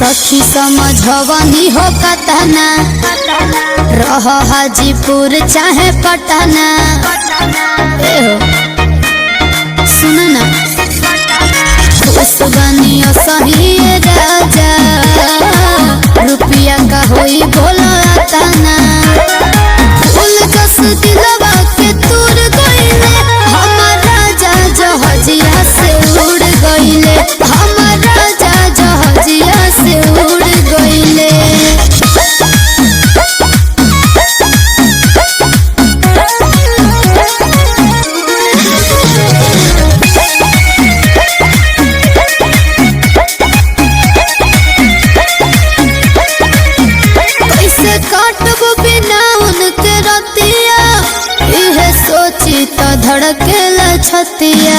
सखी समझवनी हो कतना रह हाजीपुर चाहे पटना सुन ना खुश बनियो सही राजा रुपया का होई बोला तना फूल जस दिलवा के तूर गइले हमर राजा जहाजिया से उड़ गइले हमर राजा जहाजिया से उड़ गइले। सोची तो धड़केला छतिया